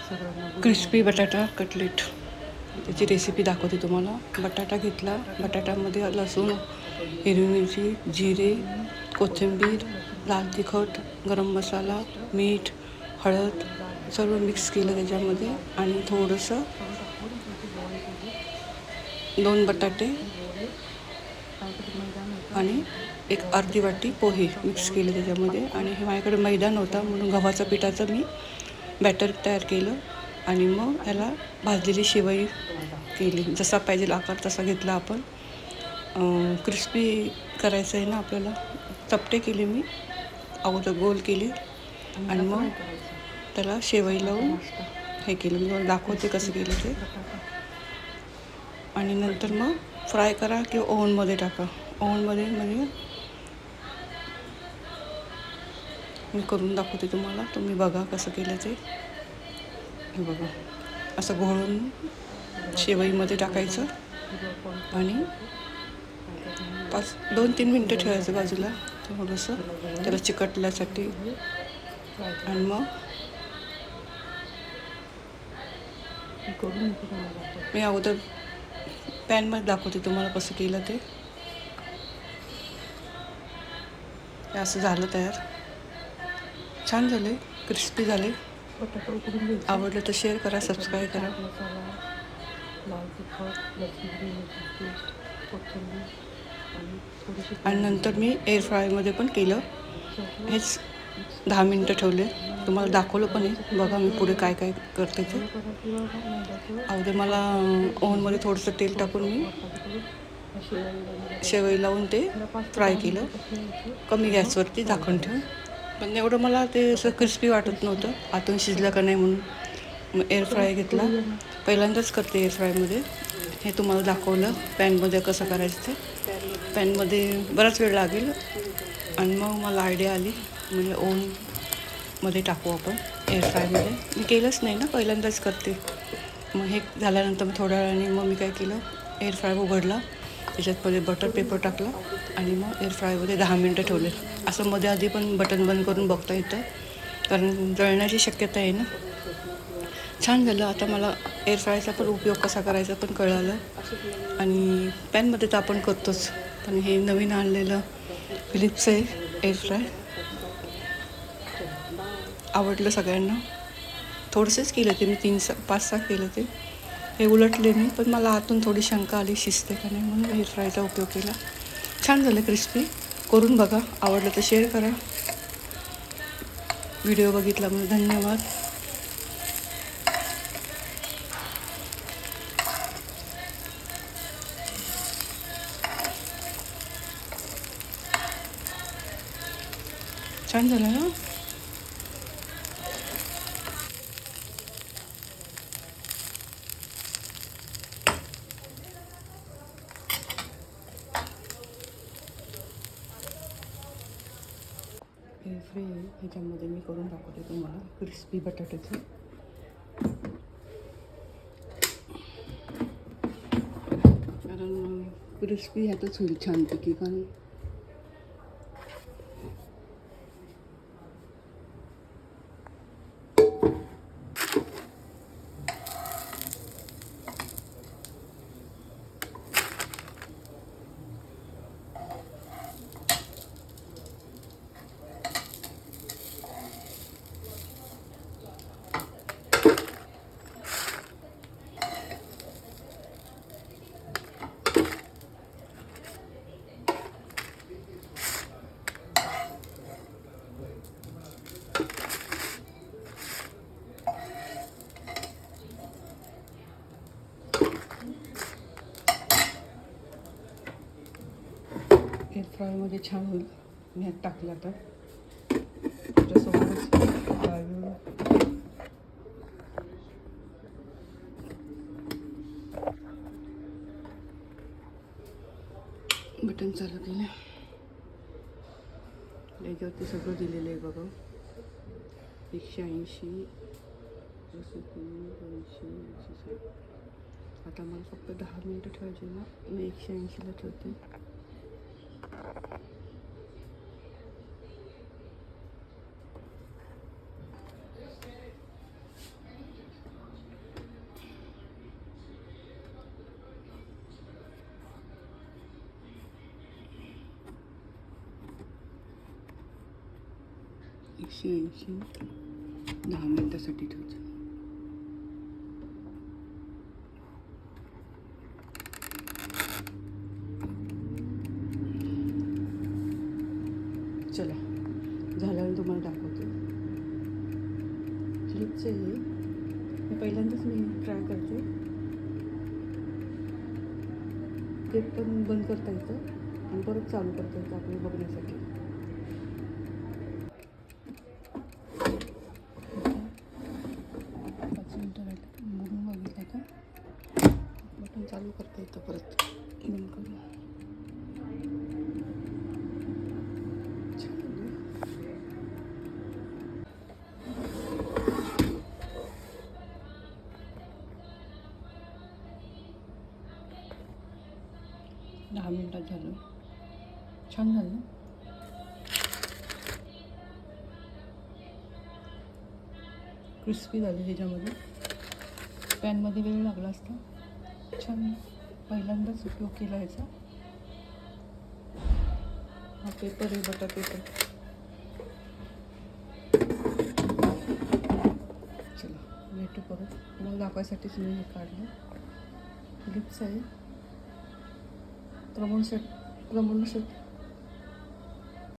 Crispy बटाटा cutlet त्याची recipe दाखवते तुम्हाला. बटाटा घेतला, बटाट्यामध्ये लसूण, हिरवी मिरची, जिरे, कोथिंबीर, लाल तिखट, गरम मसाला, मीठ, हळद सर्व मिक्स केलं त्याच्यामध्ये आणि थोडंसं 2 बटाटे आणि एक अर्धी वाटी पोहे मिक्स केले त्याच्यामध्ये. आणि हे माझ्याकडे मैदा नव्हता म्हणून गव्हाच्या पिठाचं मी बॅटर तयार केलं आणि मग ह्याला भाजलेली शेवई केली. जसा पाहिजे आकार तसा घेतला आपण. क्रिस्पी करायचं आहे ना आपल्याला. चपटे केले मी, अगोदर गोल केले आणि मग त्याला शेवई लावून हे केलं. मी दाखवते कसं केलं ते. आणि नंतर मग फ्राय करा किंवा ओव्हनमध्ये टाका. ओव्हनमध्ये म्हणजे मी करून दाखवते तुम्हाला, तुम्ही बघा कसं केलं ते. हे बघा, असं घोळून शेवईमध्ये टाकायचं आणि 2-3 मिनटं ठेवायचं बाजूला थोडंसं त्याला चिकटल्यासाठी. आणि मग मी अगोदर पॅनमध्ये दाखवते तुम्हाला कसं केलं ते. असं झालं तयार. छान झाले, क्रिस्पी झाले. आवडलं तर शेअर करा, सबस्क्राईब करा. आणि नंतर मी एअर फ्रायमध्ये पण केलं. हेच 10 मिनटं ठेवले. तुम्हाला दाखवलं पण आहे. बघा मी पुढे काय काय करते ते. अगोदर मला ओव्हनमध्ये थोडंसं तेल टाकून मी शेवई लावून ते फ्राय केलं, कमी गॅसवरती झाकण ठेवून. पण एवढं मला ते असं क्रिस्पी वाटत नव्हतं, आतून शिजलं का नाही म्हणून. मग एअर फ्राय घेतला. पहिल्यांदाच करते एअर फ्रायमध्ये. हे तुम्हाला दाखवलं पॅनमध्ये कसं करायचं ते. पॅनमध्ये बराच वेळ लागेल आणि मग मला आयडिया आली, म्हणजे ओव्हनमध्ये टाकू आपण एअर फ्रायमध्ये. मी केलंच नाही ना, पहिल्यांदाच करते. मग हे झाल्यानंतर मग थोड्या वेळाने मग मी काय केलं, एअर फ्राय उघडला, त्याच्यात पहिले बटर पेपर टाकला आणि मग एअर फ्रायमध्ये 10 मिनटं ठेवले. असं मध्ये आधी पण बटन बंद करून बघता येतं, कारण जळण्याची शक्यता आहे ना. छान झालं. आता मला एअर फ्रायचा पण उपयोग कसा करायचा पण कळालं. आणि पॅनमध्ये तर आपण करतोच, पण हे नवीन आणलेलं फिलिप्सचं आहे एअर फ्राय. आवडलं सगळ्यांना. थोडंसंच केलं ते मी, 5-6 केलं ते. हे उलटले मी, पण मला आतून थोडी शंका आली शिजते का नाही म्हणून एअर फ्रायचा उपयोग केला. छान झालं क्रिस्पी. करून बघा, आवडलं तर शेअर करा. व्हिडिओ बघितला म्हणून धन्यवाद. छान झालं ना. एअर फ्राय ह्याच्यामध्ये मी करून दाखवते तुम्हाला क्रिस्पी बटाट्याचं. कारण क्रिस्पी ह्यातच होईल छानपैकी. कारण एअर फ्रायमध्ये छान होईल. मी ह्यात टाकला तर त्याच्यासोबतच बटन चालू केलं. याच्यावरती सगळं दिलेलं आहे बघा. 180, 280, 160. आता मला फक्त 10 मिनटं ठेवायचे ना, मी 180ला ठेवते. 180 10 मिनिटासाठी ठेवतो. चला झाल्यावर तुम्हाला दाखवते. क्लिपचं हे पहिल्यांदाच मी ट्राय करते. ते पण बंद करता येतं आणि परत चालू करता येतं आपल्याला बघण्यासाठी. बघून बघितलं का बटन चालू करता येतं परत बंद करून. दहा मिनिटात झालं. छान झालं. क्रिस्पी झाली. ह्याच्यामध्ये पॅनमध्ये वेळ लागला असता. छान पहिल्यांदाच उपयोग केला याचा. हा पेपर आहे, बटर पेपर. चला भेटू परत. तुम्हाला दाखवायसाठीच मी हे काढलं. लिप्स आहे. प्रमोशन